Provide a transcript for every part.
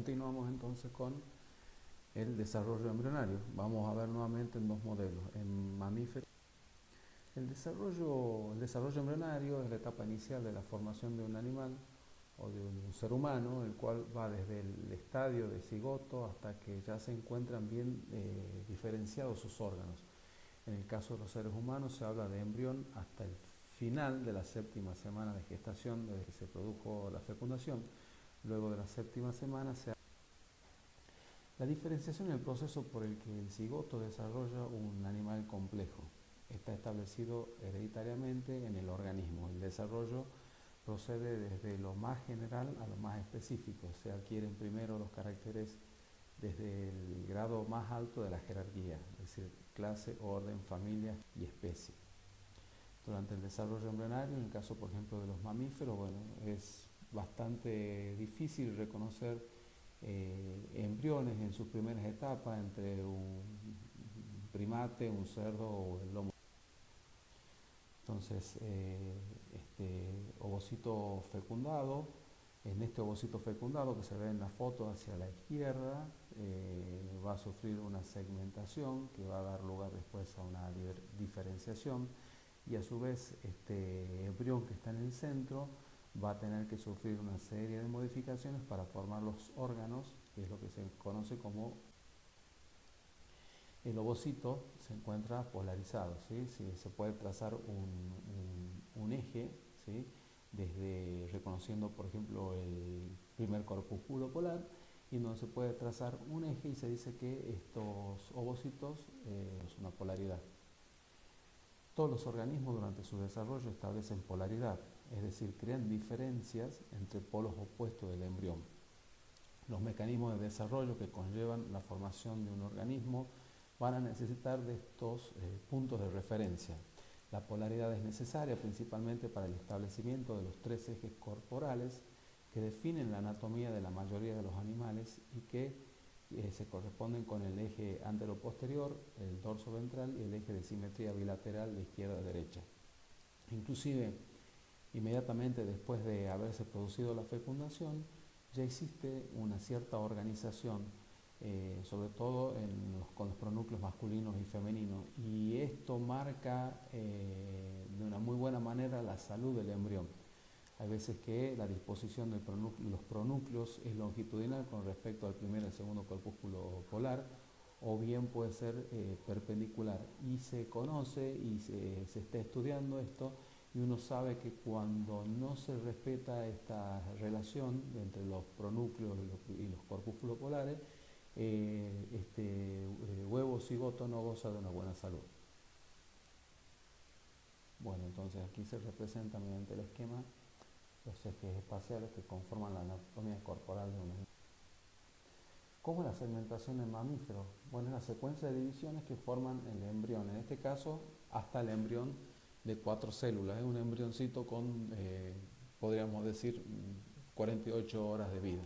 Continuamos entonces con el desarrollo embrionario. Vamos a ver nuevamente en dos modelos. En mamíferos, el desarrollo embrionario es la etapa inicial de la formación de un animal o de un ser humano, el cual va desde el estadio de cigoto hasta que ya se encuentran bien diferenciados sus órganos. En el caso de los seres humanos se habla de embrión hasta el final de la séptima semana de gestación, desde que se produjo la fecundación. Luego de la séptima semana se la diferenciación es el proceso por el que el cigoto desarrolla un animal complejo. Está establecido hereditariamente en el organismo. El desarrollo procede desde lo más general a lo más específico. Se adquieren primero los caracteres desde el grado más alto de la jerarquía, es decir, clase, orden, familia y especie. Durante el desarrollo embrionario, en el caso por ejemplo de los mamíferos, bueno, es bastante difícil reconocer embriones en sus primeras etapas entre un primate, un cerdo o el lomo. Entonces, ovocito fecundado, en este ovocito fecundado que se ve en la foto hacia la izquierda, va a sufrir una segmentación que va a dar lugar después a una diferenciación, y a su vez este embrión que está en el centro va a tener que sufrir una serie de modificaciones para formar los órganos, que es lo que se conoce como el ovocito. Se encuentra polarizado, ¿sí? Se puede trazar un eje, ¿sí? Desde reconociendo por ejemplo el primer corpúsculo polar, y donde se puede trazar un eje y se dice que estos ovocitos es una polaridad. Todos los organismos durante su desarrollo establecen polaridad, es decir, crean diferencias entre polos opuestos del embrión. Los mecanismos de desarrollo que conllevan la formación de un organismo van a necesitar de estos puntos de referencia. La polaridad es necesaria principalmente para el establecimiento de los tres ejes corporales que definen la anatomía de la mayoría de los animales y que se corresponden con el eje antero-posterior, el dorso ventral y el eje de simetría bilateral de izquierda a derecha. Inclusive, inmediatamente después de haberse producido la fecundación, ya existe una cierta organización, sobre todo con los pronúcleos masculinos y femeninos, y esto marca de una muy buena manera la salud del embrión. Hay veces que la disposición de los pronúcleos es longitudinal con respecto al primer y al segundo corpúsculo polar, o bien puede ser perpendicular, y se conoce y se está estudiando esto, y uno sabe que cuando no se respeta esta relación entre los pronúcleos y los corpúsculos polares, huevo cigoto no goza de una buena salud. Bueno, entonces aquí se representa mediante el esquema los ejes espaciales que conforman la anatomía corporal de un animal. ¿Cómo es la segmentación en mamíferos? Bueno, es la secuencia de divisiones que forman el embrión, en este caso hasta el embrión de 4 células. Es un embrioncito con, podríamos decir, 48 horas de vida.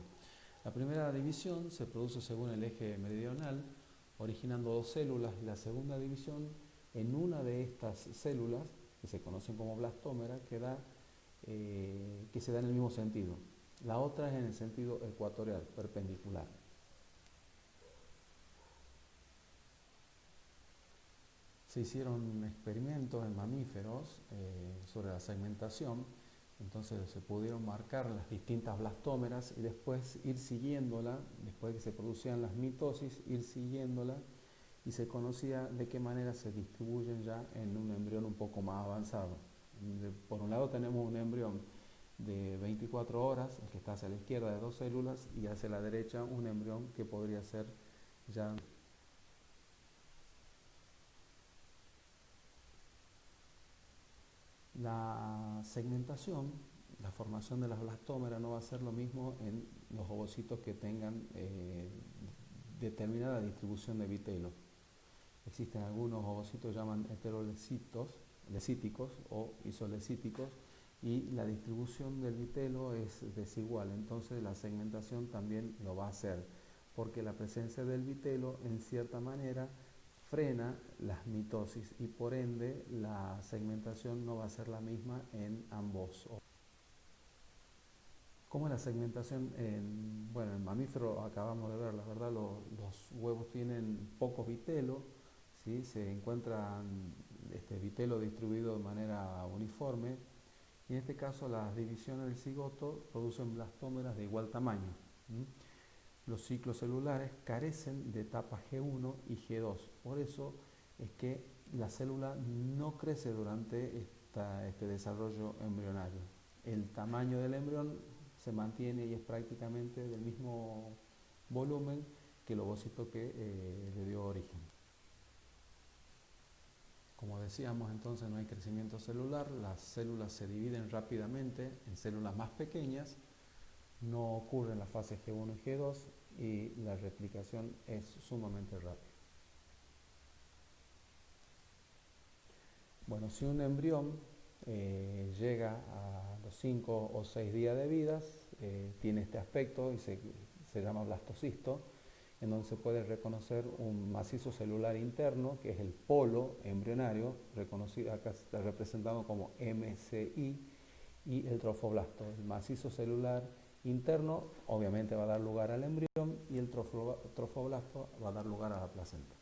La primera división se produce según el eje meridional, originando 2 células, y la segunda división en una de estas células, que se conocen como blastómera, que se da en el mismo sentido. La otra es en el sentido ecuatorial, perpendicular. Se hicieron experimentos en mamíferos sobre la segmentación, entonces se pudieron marcar las distintas blastómeras y después ir siguiéndola, después de que se producían las mitosis, ir siguiéndola, y se conocía de qué manera se distribuyen ya en un embrión un poco más avanzado. Por un lado tenemos un embrión de 24 horas, el que está hacia la izquierda de 2 células, y hacia la derecha un embrión que podría ser ya... La segmentación, la formación de las blastómeras no va a ser lo mismo en los ovocitos que tengan determinada distribución de vitelo. Existen algunos ovocitos que llaman heterolecíticos o isolecíticos, y la distribución del vitelo es desigual, entonces la segmentación también lo va a hacer, porque la presencia del vitelo en cierta manera frena las mitosis, y por ende la segmentación no va a ser la misma en ambos. ¿Cómo es la segmentación? Bueno, en mamífero acabamos de ver, la verdad, los huevos tienen pocos vitelos, ¿sí? Se encuentran vitelo distribuido de manera uniforme, y en este caso las divisiones del cigoto producen blastómeras de igual tamaño. ¿Mm? Los ciclos celulares carecen de etapa G1 y G2, por eso es que la célula no crece durante este desarrollo embrionario. El tamaño del embrión se mantiene y es prácticamente del mismo volumen que el ovocito que le dio origen. Como decíamos, entonces no hay crecimiento celular, las células se dividen rápidamente en células más pequeñas, no ocurre en la fase G1 y G2 y la replicación es sumamente rápida. Bueno, si un embrión llega a los 5 o 6 días de vida, tiene este aspecto y se llama blastocisto, en donde se puede reconocer un macizo celular interno, que es el polo embrionario, reconocido acá está representado como MCI, y el trofoblasto. El macizo celular interno obviamente va a dar lugar al embrión y el trofoblasto va a dar lugar a la placenta.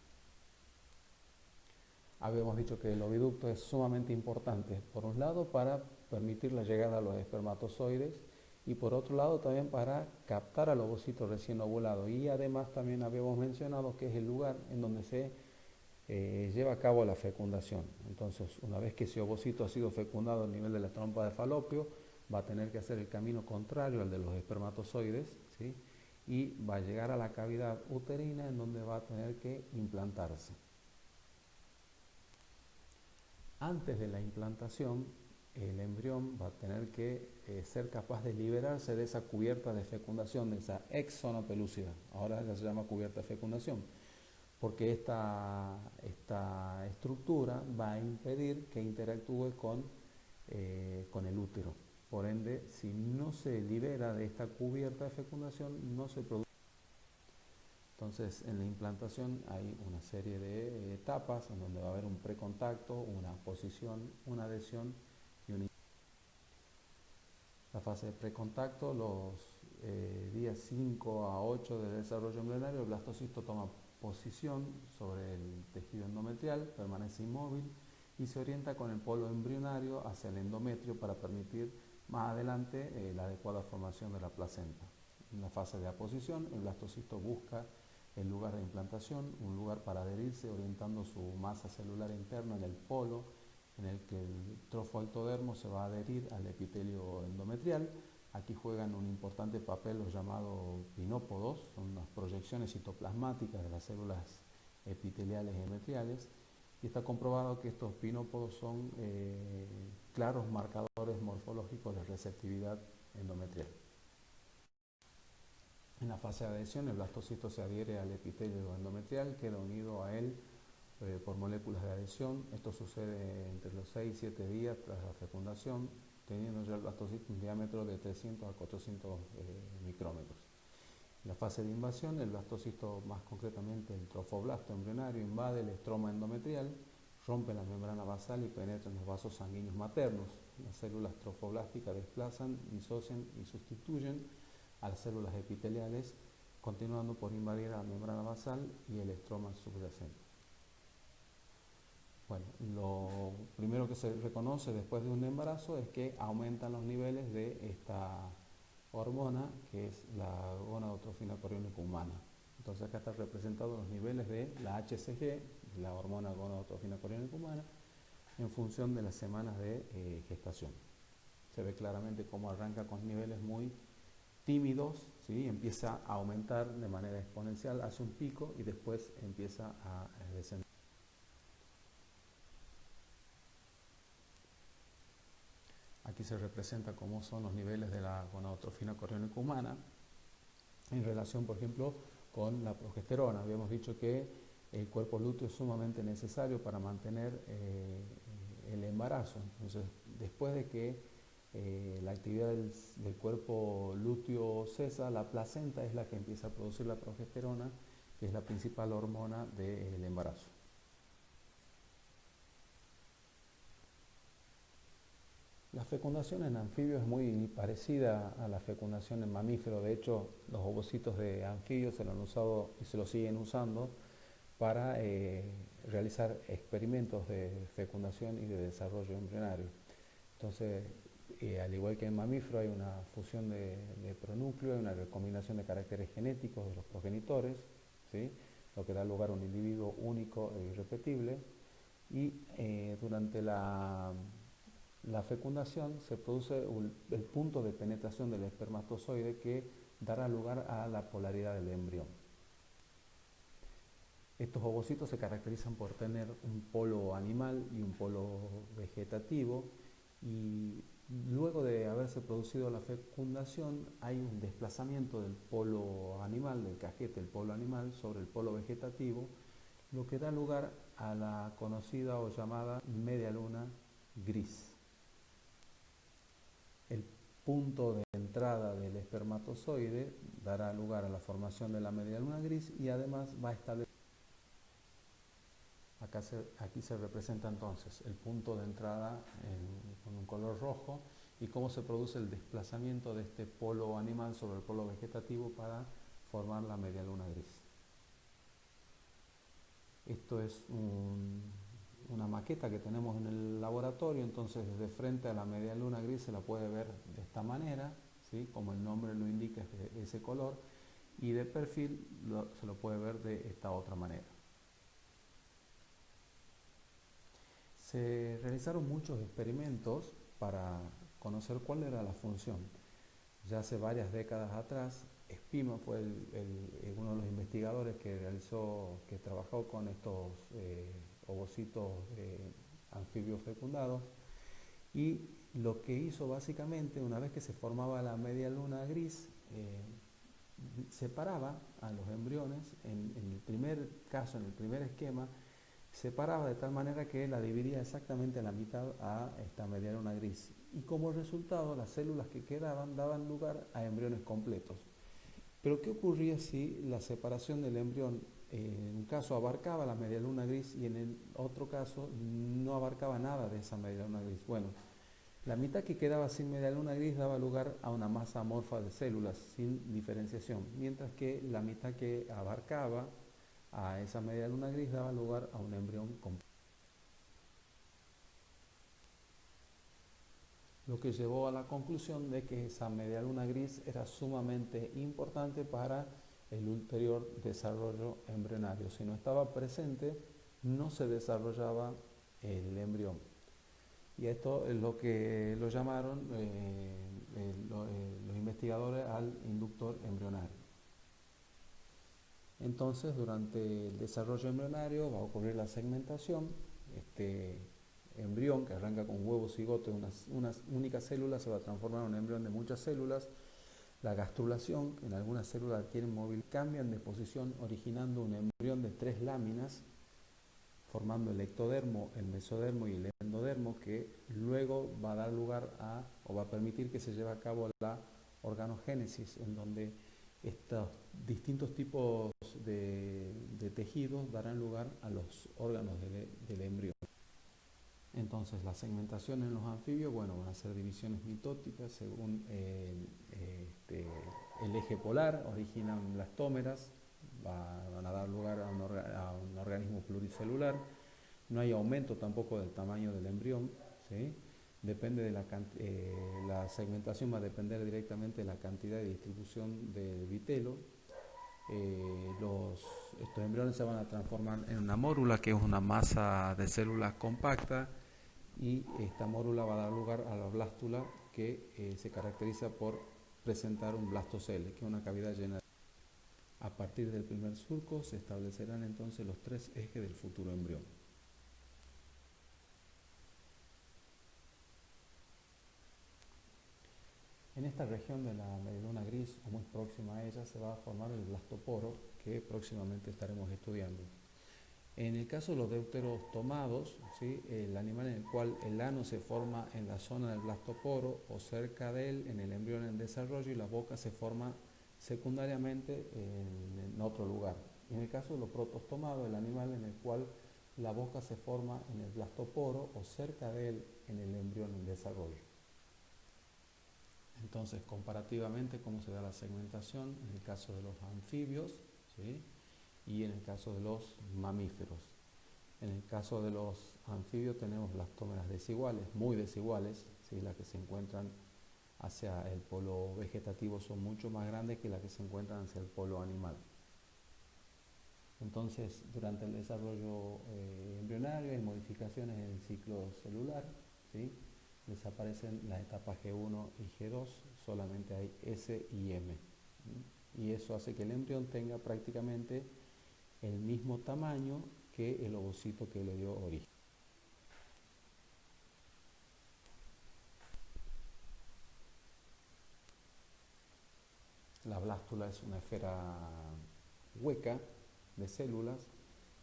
Habíamos dicho que el oviducto es sumamente importante, por un lado para permitir la llegada a los espermatozoides y por otro lado también para captar al ovocito recién ovulado, y además también habíamos mencionado que es el lugar en donde se lleva a cabo la fecundación. Entonces, una vez que ese ovocito ha sido fecundado a nivel de la trompa de falopio, va a tener que hacer el camino contrario al de los espermatozoides, ¿sí? Y va a llegar a la cavidad uterina en donde va a tener que implantarse. Antes de la implantación, el embrión va a tener que ser capaz de liberarse de esa cubierta de fecundación, de esa exzona pelúcida. Ahora ya se llama cubierta de fecundación, porque esta estructura va a impedir que interactúe con el útero. Por ende, si no se libera de esta cubierta de fecundación, no se produce. Entonces, en la implantación hay una serie de etapas en donde va a haber un precontacto, una posición, una adhesión y una. La fase de precontacto, los días 5 a 8 de desarrollo embrionario, el blastocisto toma posición sobre el tejido endometrial, permanece inmóvil y se orienta con el polo embrionario hacia el endometrio para permitir más adelante la adecuada formación de la placenta. En la fase de aposición, el blastocisto busca el lugar de implantación, un lugar para adherirse, orientando su masa celular interna en el polo en el que el trofoectodermo se va a adherir al epitelio endometrial. Aquí juegan un importante papel los llamados pinópodos, son unas proyecciones citoplasmáticas de las células epiteliales y endometriales, y está comprobado que estos pinópodos son claros marcadores morfológicos de receptividad endometrial. En la fase de adhesión, el blastocisto se adhiere al epitelio endometrial, queda unido a él por moléculas de adhesión. Esto sucede entre los 6 y 7 días tras la fecundación, teniendo ya el blastocisto un diámetro de 300 a 400 micrómetros. En la fase de invasión, el blastocisto, más concretamente el trofoblasto embrionario, invade el estroma endometrial, rompe la membrana basal y penetra en los vasos sanguíneos maternos. Las células trofoblásticas desplazan, disocian y sustituyen a las células epiteliales, continuando por invadir la membrana basal y el estroma subyacente. Bueno, lo primero que se reconoce después de un embarazo es que aumentan los niveles de esta hormona, que es la gonadotrofina coriónica humana. Entonces acá están representados los niveles de la HCG, la hormona gonadotrofina coriónica humana, en función de las semanas de gestación. Se ve claramente cómo arranca con niveles muy tímidos, ¿sí? Empieza a aumentar de manera exponencial, hace un pico y después empieza a descender. Aquí se representa cómo son los niveles de la gonadotrofina coriónica humana en relación, por ejemplo, con la progesterona. Habíamos dicho que el cuerpo lúteo es sumamente necesario para mantener el embarazo. Entonces, después de que la actividad del cuerpo lúteo cesa, la placenta es la que empieza a producir la progesterona, que es la principal hormona del embarazo. La fecundación en anfibios es muy parecida a la fecundación en mamíferos. De hecho, los ovocitos de anfibios se lo han usado y se lo siguen usando para realizar experimentos de fecundación y de desarrollo embrionario. Entonces, al igual que en mamíferos hay una fusión de pronúcleo, hay una recombinación de caracteres genéticos de los progenitores, ¿sí? Lo que da lugar a un individuo único e irrepetible. Y durante la fecundación se produce el punto de penetración del espermatozoide que dará lugar a la polaridad del embrión. Estos ovocitos se caracterizan por tener un polo animal y un polo vegetativo, y luego de haberse producido la fecundación hay un desplazamiento del polo animal, del cajete, el polo animal, sobre el polo vegetativo, lo que da lugar a la conocida o llamada media luna gris. El punto de entrada del espermatozoide dará lugar a la formación de la media luna gris y además va a establecer. Aquí se representa entonces el punto de entrada con un color rojo y cómo se produce el desplazamiento de este polo animal sobre el polo vegetativo para formar la media luna gris. Esto es una maqueta que tenemos en el laboratorio, entonces desde frente a la media luna gris se la puede ver de esta manera, ¿sí? Como el nombre lo indica, es de ese color, y de perfil se lo puede ver de esta otra manera. Se realizaron muchos experimentos para conocer cuál era la función. Ya hace varias décadas atrás, Spima fue uno de los investigadores que trabajó con estos ovocitos anfibios fecundados, y lo que hizo básicamente, una vez que se formaba la media luna gris, separaba a los embriones, en el primer caso, en el primer esquema, separaba de tal manera que la dividía exactamente a la mitad a esta media luna gris, y como resultado las células que quedaban daban lugar a embriones completos. Pero ¿qué ocurría si la separación del embrión en un caso abarcaba la media luna gris y en el otro caso no abarcaba nada de esa media luna gris? Bueno, la mitad que quedaba sin media luna gris daba lugar a una masa amorfa de células sin diferenciación, mientras que la mitad que abarcaba a esa media luna gris daba lugar a un embrión completo. Lo que llevó a la conclusión de que esa media luna gris era sumamente importante para el ulterior desarrollo embrionario. Si no estaba presente, no se desarrollaba el embrión. Y esto es lo que lo llamaron los investigadores al inductor embrionario. Entonces, durante el desarrollo embrionario va a ocurrir la segmentación. Este embrión, que arranca con huevo cigoto, una única célula, se va a transformar en un embrión de muchas células. La gastrulación, en algunas células adquieren movilidad, cambian de posición, originando un embrión de 3 láminas, formando el ectodermo, el mesodermo y el endodermo, que luego va a dar lugar o va a permitir que se lleve a cabo la organogénesis, en donde estos distintos tipos de tejidos darán lugar a los órganos del embrión. Entonces, la segmentación en los anfibios, bueno, van a ser divisiones mitóticas según el eje polar, originan blastómeras, van a dar lugar a un organismo pluricelular. No hay aumento tampoco del tamaño del embrión, ¿sí? Depende de la segmentación va a depender directamente de la cantidad y distribución del vitelo. Estos embriones se van a transformar en una mórula, que es una masa de células compacta, y esta mórula va a dar lugar a la blástula, que se caracteriza por presentar un blastocele, que es una cavidad llena. A partir del primer surco se establecerán entonces los 3 ejes del futuro embrión. En esta región de la media luna gris, o muy próxima a ella, se va a formar el blastoporo, que próximamente estaremos estudiando. En el caso de los deuteros tomados, ¿sí? El animal en el cual el ano se forma en la zona del blastoporo o cerca de él, en el embrión en desarrollo, y la boca se forma secundariamente en otro lugar. Y en el caso de los protostomados, el animal en el cual la boca se forma en el blastoporo o cerca de él, en el embrión en desarrollo. Entonces, comparativamente, ¿cómo se da la segmentación en el caso de los anfibios, ¿sí? Y en el caso de los mamíferos? En el caso de los anfibios tenemos blastómeras desiguales, muy desiguales, ¿sí? Las que se encuentran hacia el polo vegetativo son mucho más grandes que las que se encuentran hacia el polo animal. Entonces, durante el desarrollo embrionario hay modificaciones en el ciclo celular, ¿sí? Desaparecen las etapas G1 y G2, solamente hay S y M. Y eso hace que el embrión tenga prácticamente el mismo tamaño que el ovocito que le dio origen. La blástula es una esfera hueca de células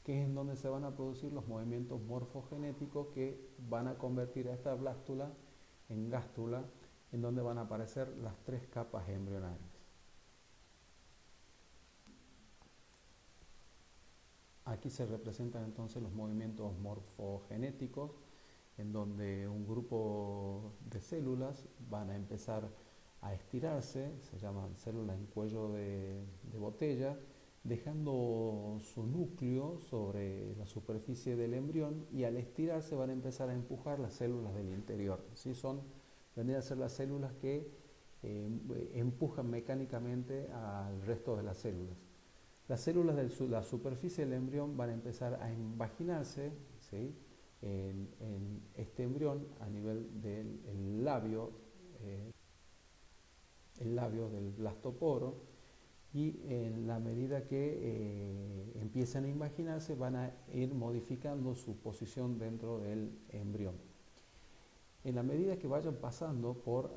que es en donde se van a producir los movimientos morfogenéticos que van a convertir a esta blástula en gástrula, en donde van a aparecer las 3 capas embrionarias. Aquí se representan entonces los movimientos morfogenéticos, en donde un grupo de células van a empezar a estirarse, se llaman células en cuello de botella, dejando su núcleo sobre la superficie del embrión, y al estirarse van a empezar a empujar las células del interior. ¿Sí? Vendrían a ser las células que empujan mecánicamente al resto de las células. Las células de la superficie del embrión van a empezar a invaginarse, ¿sí? en este embrión a nivel del labio, el labio del blastoporo, y en la medida que empiezan a invaginarse van a ir modificando su posición dentro del embrión. En la medida que vayan pasando por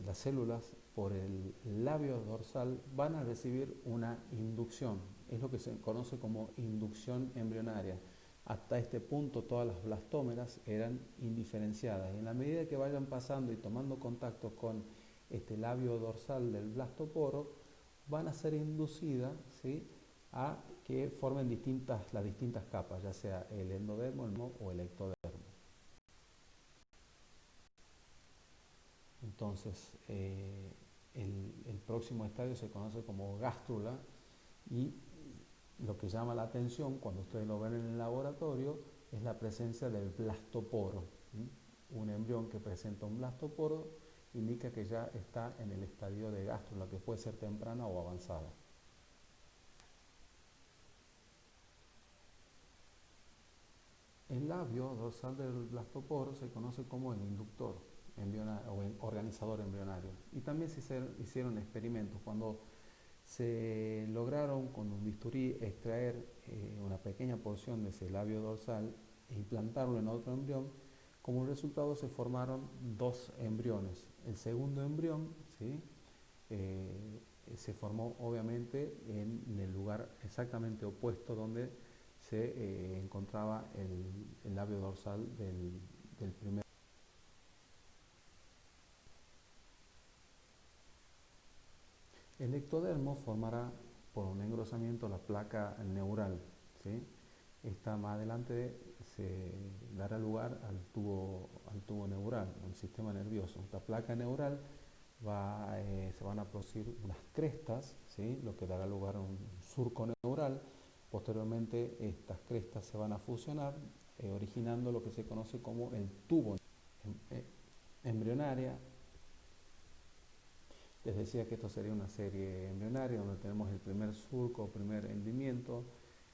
las células por el labio dorsal, van a recibir una inducción. Es lo que se conoce como inducción embrionaria. Hasta este punto todas las blastómeras eran indiferenciadas. En la medida que vayan pasando y tomando contacto con este labio dorsal del blastoporo, van a ser inducidas, ¿sí?, a que formen las distintas capas, ya sea el endodermo o el ectodermo. Entonces, el próximo estadio se conoce como gástrula, y lo que llama la atención cuando ustedes lo ven en el laboratorio es la presencia del blastoporo. Un embrión que presenta un blastoporo indica que ya está en el estadio de gástrula, que puede ser temprana o avanzada. El labio dorsal del blastoporo se conoce como el inductor o el organizador embrionario. Y también se hicieron experimentos cuando se lograron con un bisturí extraer una pequeña porción de ese labio dorsal e implantarlo en otro embrión. Como resultado se formaron 2 embriones. El segundo embrión, ¿sí?, se formó obviamente en el lugar exactamente opuesto donde se encontraba el labio dorsal del primer. El ectodermo formará por un engrosamiento la placa neural, ¿sí? Esta más adelante se dará lugar al tubo neural, al sistema nervioso. Esta placa neural se van a producir unas crestas, ¿sí?, lo que dará lugar a un surco neural. Posteriormente estas crestas se van a fusionar, originando lo que se conoce como el tubo embrionaria. Les decía que esto sería una serie embrionaria donde tenemos el primer surco o primer hendimiento.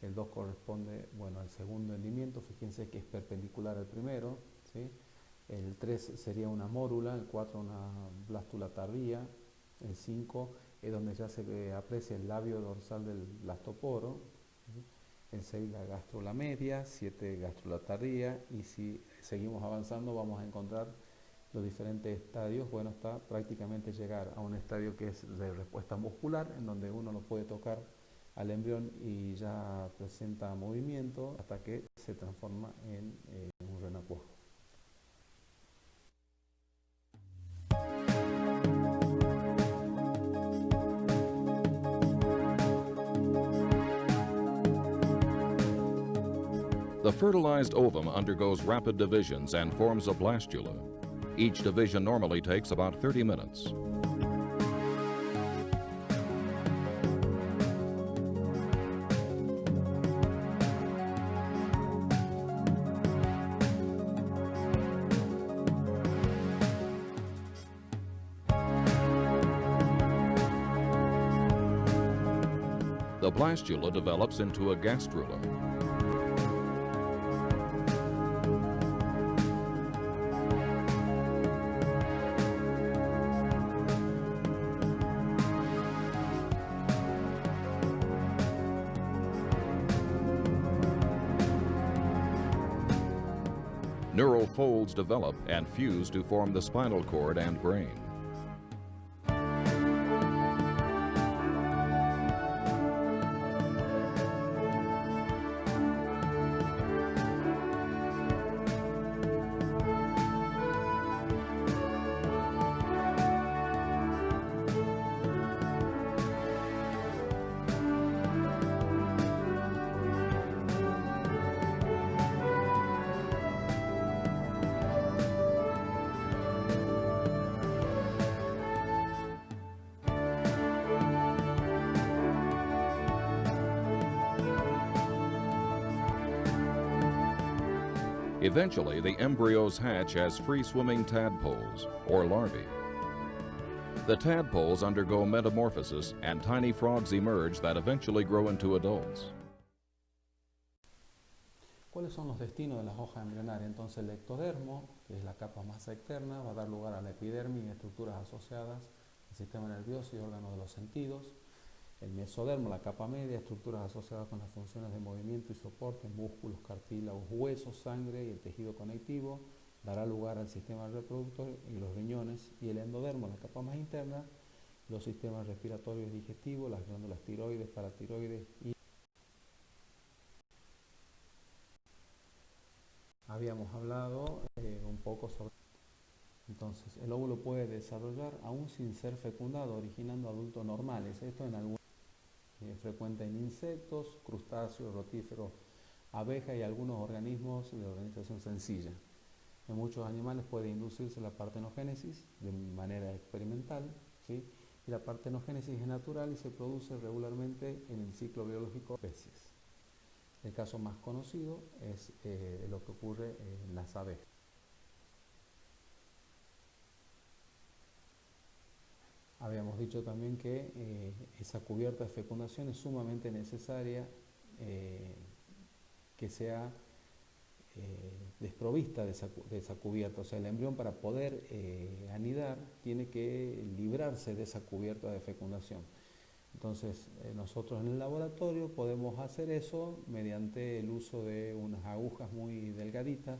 El 2 corresponde, bueno, al segundo hendimiento, fíjense que es perpendicular al primero, ¿sí? El 3 sería una mórula, el 4 una blástula tardía, el 5 es donde ya se aprecia el labio dorsal del blastoporo, ¿sí? El 6 la gástrula media, 7 gástrula tardía, y si seguimos avanzando vamos a encontrar los diferentes estadios. Bueno, hasta prácticamente llegar a un estadio que es de respuesta muscular, en donde uno lo puede tocar al embrión y ya presenta movimiento hasta que se transforma en un renacuajo. The fertilized ovum undergoes rapid divisions and forms a blastula. Each division normally takes about 30 minutes. The blastula develops into a gastrula. Neural folds develop and fuse to form the spinal cord and brain. Eventually, the embryos hatch as free-swimming tadpoles, or larvae. The tadpoles undergo metamorphosis, and tiny frogs emerge that eventually grow into adults. ¿Cuáles son los destinos de las hojas embrionarias? Entonces, el ectodermo, que es la capa más externa, va a dar lugar a la epidermis y estructuras asociadas al sistema nervioso y órganos de los sentidos. El mesodermo, la capa media, estructuras asociadas con las funciones de movimiento y soporte, músculos, cartílagos, huesos, sangre y el tejido conectivo, dará lugar al sistema reproductor y los riñones. Y el endodermo, la capa más interna, los sistemas respiratorios y digestivos, las glándulas tiroides, paratiroides y... Habíamos hablado un poco sobre... Entonces, el óvulo puede desarrollar aún sin ser fecundado, originando adultos normales. Esto en algunos frecuente en insectos, crustáceos, rotíferos, abejas y algunos organismos de organización sencilla. En muchos animales puede inducirse la partenogénesis de manera experimental, ¿sí? Y la partenogénesis es natural y se produce regularmente en el ciclo biológico de especies. El caso más conocido es lo que ocurre en las abejas. Habíamos dicho también que esa cubierta de fecundación es sumamente necesaria que sea desprovista de esa cubierta. O sea, el embrión para poder anidar tiene que librarse de esa cubierta de fecundación. Entonces, nosotros en el laboratorio podemos hacer eso mediante el uso de unas agujas muy delgaditas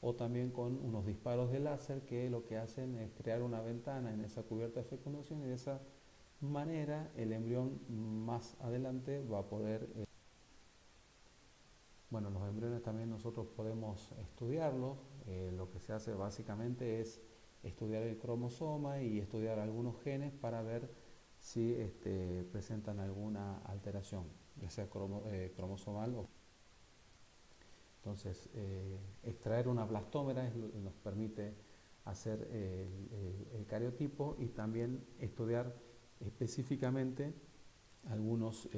o también con unos disparos de láser que lo que hacen es crear una ventana en esa cubierta de fecundación y de esa manera el embrión más adelante va a poder... Bueno, los embriones también nosotros podemos estudiarlos. Lo que se hace básicamente es estudiar el cromosoma y estudiar algunos genes para ver si presentan alguna alteración, ya sea cromosomal o... Entonces, extraer una blastómera nos permite hacer el cariotipo y también estudiar específicamente algunos